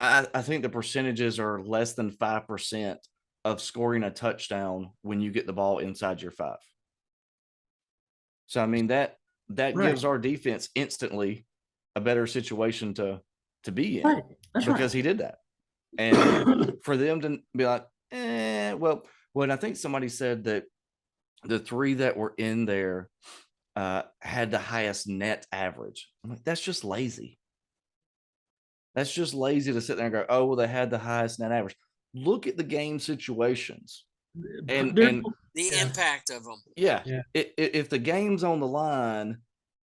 A: I think the percentages are less than 5% of scoring a touchdown when you get the ball inside your 5. So I mean that gives our defense instantly a better situation to be in because he did that. And for them to be like, well, when I think somebody said that the 3 that were in there had the highest net average. I'm like, that's just lazy. That's just lazy to sit there and go, oh, well, they had the highest net average. Look at the game situations and
C: the impact of them.
A: Yeah. If the game's on the line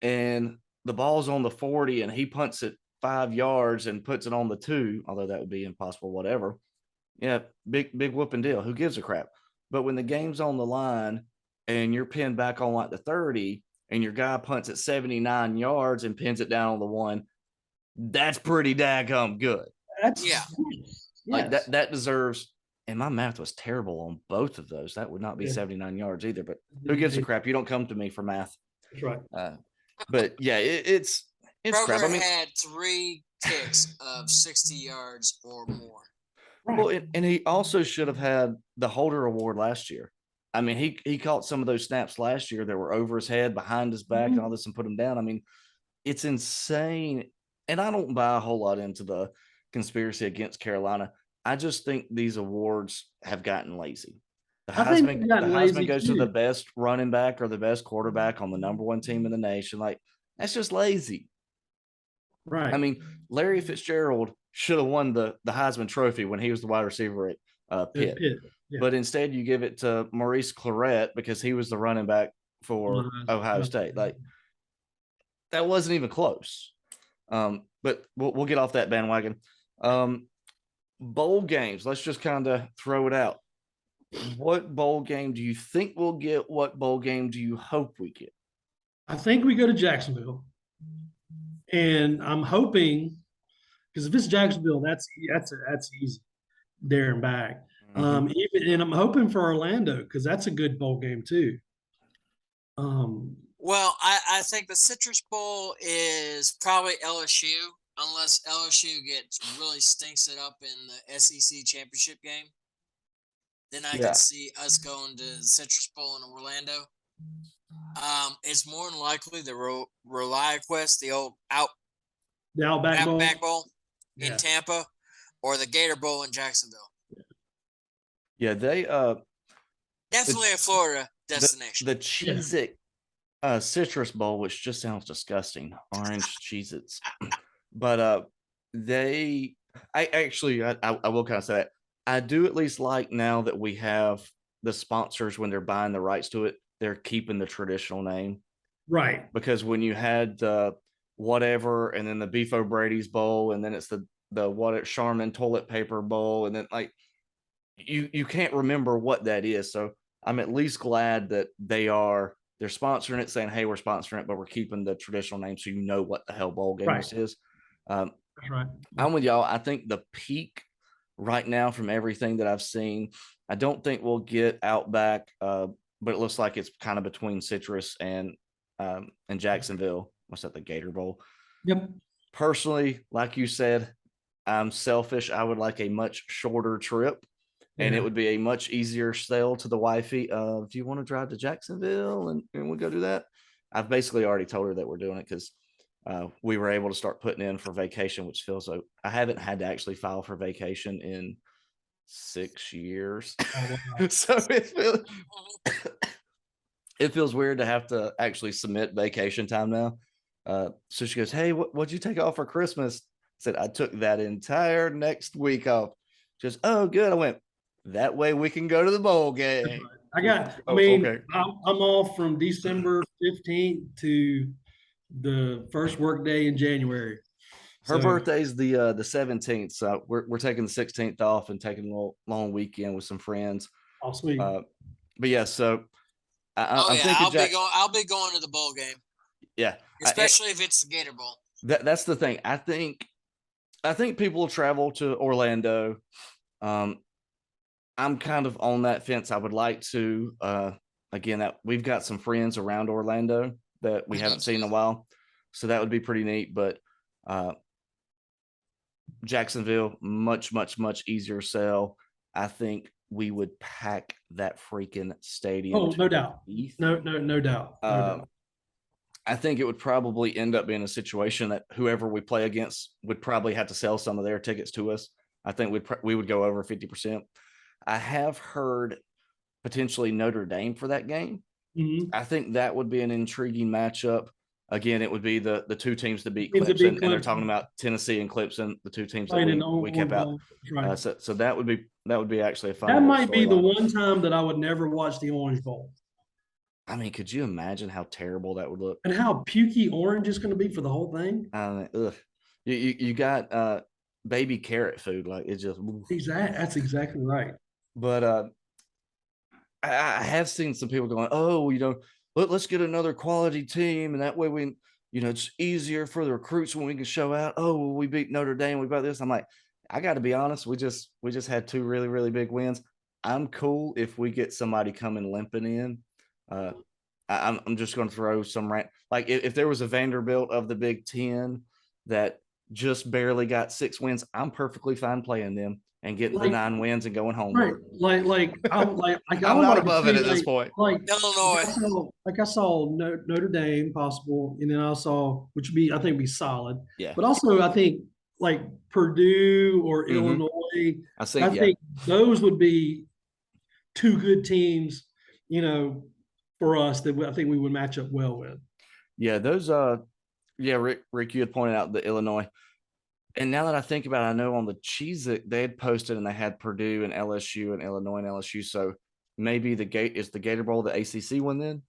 A: and the ball's on the 40 and he punts it 5 yards and puts it on the 2, although that would be impossible, whatever. Yeah, big whooping deal. Who gives a crap? But when the game's on the line and you're pinned back on like the 30 and your guy punts at 79 yards and pins it down on the 1, that's pretty daggum good. Like that deserves, and my math was terrible on both of those. That would not be 79 yards either, but who gives a crap? You don't come to me for math.
B: That's right.
A: But yeah, it's crap. I mean,
C: had 3 kicks of 60 yards or more.
A: Right. Well, and he also should have had the Holder Award last year. I mean, he caught some of those snaps last year that were over his head, behind his back, and all this, and put him down. I mean, it's insane. And I don't buy a whole lot into the conspiracy against Carolina. I just think these awards have gotten lazy. The Heisman goes to the best running back or the best quarterback on the number 1 team in the nation. Like, that's just lazy.
B: Right.
A: I mean, Larry Fitzgerald should have won the Heisman Trophy when he was the wide receiver at Pitt. Yeah. But instead you give it to Maurice Clarett because he was the running back for Ohio State. Like, that wasn't even close. But we'll get off that bandwagon. Bowl games. Let's just kind of throw it out. What bowl game do you think we'll get? What bowl game do you hope we get?
B: I think we go to Jacksonville. And I'm hoping, because if it's Jacksonville, that's easy there and back. And I'm hoping for Orlando because that's a good bowl game too.
C: Well, I think the Citrus Bowl is probably LSU, unless LSU really stinks it up in the SEC championship game. Then I can see us going to the Citrus Bowl in Orlando. It's more than likely the ReliaQuest, the old Outback Bowl in Tampa, or the Gator Bowl in Jacksonville.
A: Yeah, they
C: definitely a Florida destination.
A: The Cheez-It Citrus Bowl, which just sounds disgusting, orange Cheez-Its, but I will kind of say that I do at least like now that we have the sponsors when they're buying the rights to it, they're keeping the traditional name.
B: Right.
A: Because when you had the whatever, and then the Beef O'Brady's Bowl, and then it's the Charmin toilet paper bowl, and then like you can't remember what that is. So I'm at least glad that they're sponsoring it, saying, "Hey, we're sponsoring it, but we're keeping the traditional name, so you know what the hell bowl game
B: Right.
A: this is."
B: That's right.
A: I'm with y'all. I think the peak right now, from everything that I've seen, I don't think we'll get Outback, but it looks like it's kind of between Citrus and Jacksonville. What's that? The Gator Bowl.
B: Yep.
A: Personally, like you said, I'm selfish. I would like a much shorter trip, and it
B: Yeah.
A: would be a much easier sell to the wifey of, do you want to drive to Jacksonville and we'll go do that? I've basically already told her that we're doing it because we were able to start putting in for vacation, which feels like I haven't had to actually file for vacation in 6 years.
B: Oh, wow.
A: So it feels weird to have to actually submit vacation time now. So she goes, "Hey, what'd you take off for Christmas?" I said, "I took that entire next week off." She goes, "Oh, good." I went, "That way we can go to the bowl game."
B: I
A: Oh,
B: mean,
A: okay.
B: I'm off from December 15th to the first work day in January.
A: Her
B: So,
A: birthday's the 17th, so we're taking the 16th off and taking a little long weekend with some friends.
B: oh, sweet.
A: But yeah, so
C: Oh
A: I'm
C: yeah,
A: thinking
C: I'll be going to the bowl game,
A: yeah,
C: especially if it's the Gator Bowl.
A: that's the thing. I think people will travel to Orlando. I'm kind of on that fence. I would like to again, that we've got some friends around Orlando that we haven't seen in a while, so that would be pretty neat. But Jacksonville, much easier sell. I think we would pack that freaking stadium.
B: Oh, no doubt. No doubt.
A: I think it would probably end up being a situation that whoever we play against would probably have to sell some of their tickets to us. I think we would go over 50%. I have heard potentially Notre Dame for that game.
B: Mhm.
A: I think that would be an intriguing matchup. Again, it would be the two teams that beat
B: Teams that
A: Clemson,
B: beat
A: and they're
B: Clemson.
A: talking about Tennessee and Clemson, the two teams that
B: Playing in the
A: we kept
B: Orange
A: out.
B: Bowl. That's right.
A: So that would be actually a fun.
B: That
A: little
B: might be the
A: storyline.
B: one time that I would never watch the Orange Bowl.
A: I mean, could you imagine how terrible that would look?
B: And how pukey orange is going to be for the whole thing.
A: Ugh. You got baby carrot food, like it's just.
B: That's exactly right.
A: But I have seen some people going, "Oh, let's get another quality team, and that way it's easier for the recruits when we can show out. Oh, we beat Notre Dame, we got this." I'm like, I got to be honest, we just had two really big wins. I'm cool if we get somebody coming limping in. I'm just going to throw some like if there was a Vanderbilt of the Big Ten that just barely got 6 wins, I'm perfectly fine playing them and getting the 9 wins and going home.
B: Right. I'm
A: I'm not above it at this point.
C: Illinois.
B: I saw Notre Dame possible, and then I saw, which would be, I think, be solid.
A: Yeah.
B: But also, I think like Purdue or
A: Mhm.
B: Illinois,
A: I think
B: think those would be two good teams, for us that I think we would match up well with.
A: Yeah, those Rick, you had pointed out the Illinois. And now that I think about it, I know on the Cheez-It they had posted and they had Purdue and LSU and Illinois and LSU. So maybe the Gator Bowl the ACC one then?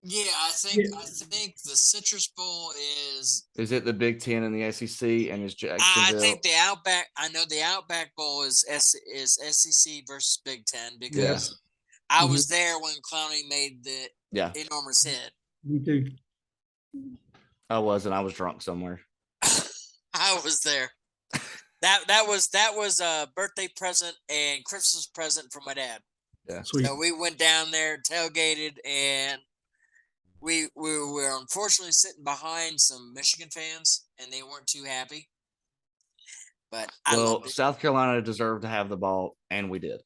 C: Yeah, I think the Citrus Bowl is.
A: Is it the Big Ten and the ACC, and is Jacksonville?
C: I think the Outback. I know the Outback Bowl is SEC versus Big Ten because I was there when Clowney made the enormous hit.
B: Me too.
A: I wasn't. I was drunk somewhere.
C: I was there. That was a birthday present and Christmas present from my dad.
A: Yeah.
B: Sweet.
C: So we went down there, tailgated, and we were unfortunately sitting behind some Michigan fans, and they weren't too happy. But
A: South Carolina deserved to have the ball, and we did.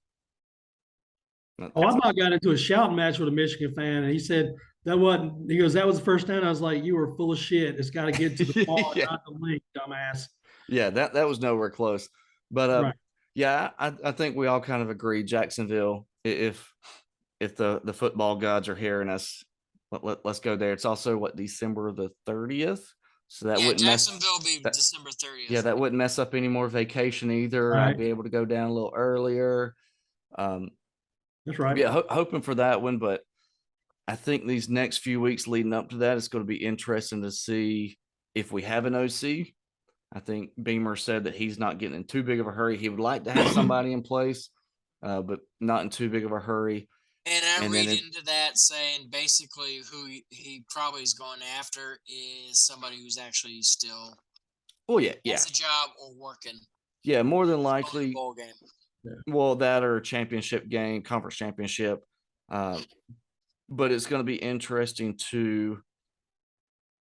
B: I about got into a shouting match with a Michigan fan, and he said that wasn't. He goes, "That was the first time." I was like, "You were full of shit. It's got to get to the ball, not the link, dumbass."
A: Yeah, that was nowhere close. But
B: Right.
A: yeah, I think we all kind of agree. Jacksonville, if the football gods are hearing us, let's go there. It's also December the 30th. So that wouldn't
C: Jacksonville be December 30th.
A: Yeah, that wouldn't mess up any more vacation either.
B: Right.
A: I'd be able to go down a little earlier.
B: That's right.
A: Yeah, hoping for that one, but I think these next few weeks leading up to that, it's going to be interesting to see if we have an OC. I think Beamer said that he's not getting in too big of a hurry. He would like to have somebody in place, but not in too big of a hurry.
C: And I
A: And
C: read
A: then
C: into that saying basically who he probably is going after is somebody who's actually still
A: well, yeah,
C: has a job or working
A: more than
C: on the
A: likely.
C: bowl game.
A: Well, that or a championship game, conference championship. But it's going to be interesting to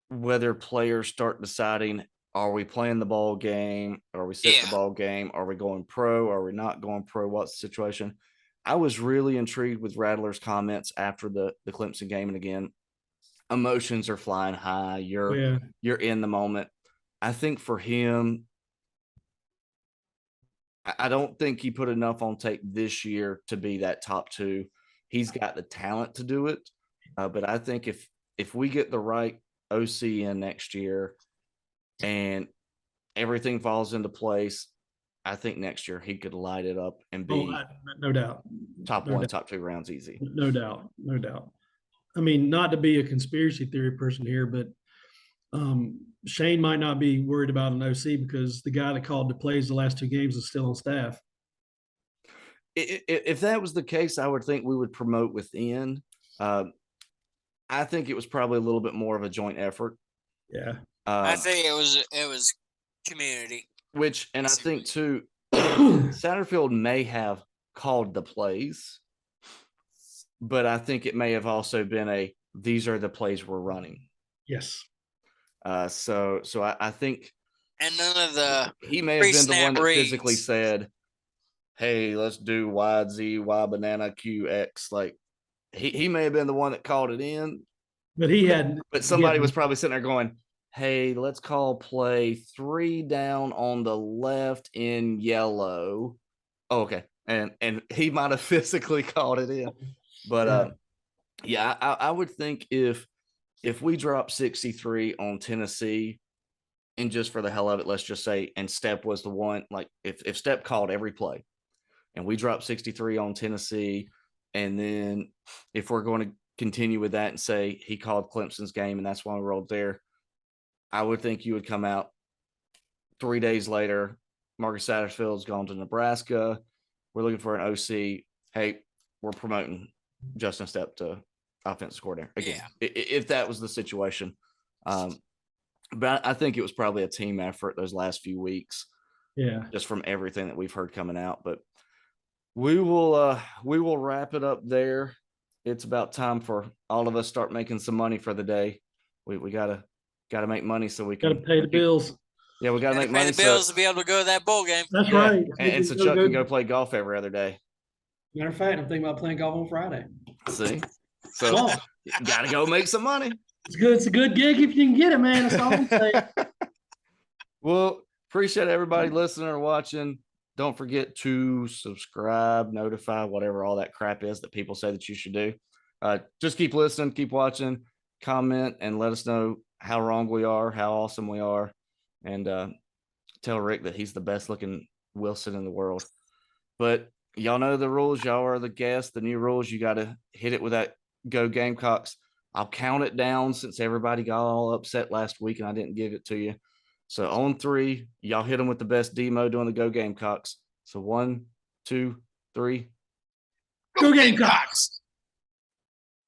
A: whether players start deciding, are we playing the ball game? Are we sitting the
C: Yeah.
A: ball game? Are we going pro? Are we not going pro? What's the situation? I was really intrigued with Rattler's comments after the Clemson game. And again, emotions are flying high. You're in the moment. I think for him, I don't think he put enough on tape this year to be that top two. He's got the talent to do it. But I think if we get the right OC in next year and everything falls into place, I think next year he could light it up and be
B: no doubt.
A: top one, top two rounds easy.
B: No doubt. No doubt. I mean, not to be a conspiracy theory person here, but Shane might not be worried about an OC because the guy that called the plays the last two games is still on staff.
A: If that was the case, I would think we would promote within. I think it was probably a little bit more of a joint effort.
B: Yeah.
C: I think it was community.
A: Which, and basically. I think too, Satterfield may have called the plays, but I think it may have also been these are the plays we're running.
B: Yes.
A: So I think,
C: and none of the
A: he may have been the one that physically said, "Hey, let's do Y, Z, Y, banana, Q, X." Like he may have been the one that called it in, but somebody was probably sitting there going, "Hey, let's call play 3 down on the left in yellow." Oh, okay. And he might have physically called it in. But I would think if we drop 63 on Tennessee, and just for the hell of it, let's just say, and Step was the one, like if Step called every play and we drop 63 on Tennessee, and then if we're going to continue with that and say he called Clemson's game and that's why we rolled there, I would think you would come out 3 days later. Marcus Satterfield's gone to Nebraska. We're looking for an OC. Hey, we're promoting Justin Stepp to offensive coordinator again. If that was the situation, but I think it was probably a team effort those last few weeks.
B: Yeah,
A: just from everything that we've heard coming out. But we will wrap it up there. It's about time for all of us start making some money for the day. We gotta make money so we can
B: pay the bills.
A: Yeah, we gotta make
C: pay
A: money
C: the bills to be able to go to that bowl game.
B: That's right.
A: And so Chuck can go play golf every other day.
B: Matter of fact, I'm thinking about playing golf on Friday.
A: See, so gotta go make some money.
B: It's good. It's a good gig if you can get it, man. That's all I'm saying.
A: Well, appreciate everybody listening or watching. Don't forget to subscribe, notify, whatever all that crap is that people say that you should do. Just keep listening, keep watching, comment, and let us know how wrong we are, how awesome we are, and tell Rick that he's the best looking Wilson in the world. But y'all know the rules. Y'all are the guests. The new rules, you got to hit it with that Go Gamecocks. I'll count it down since everybody got all upset last week and I didn't give it to you. So on 3, y'all hit them with the best demo doing the Go Gamecocks. So 1, 2, 3.
B: Go Gamecocks!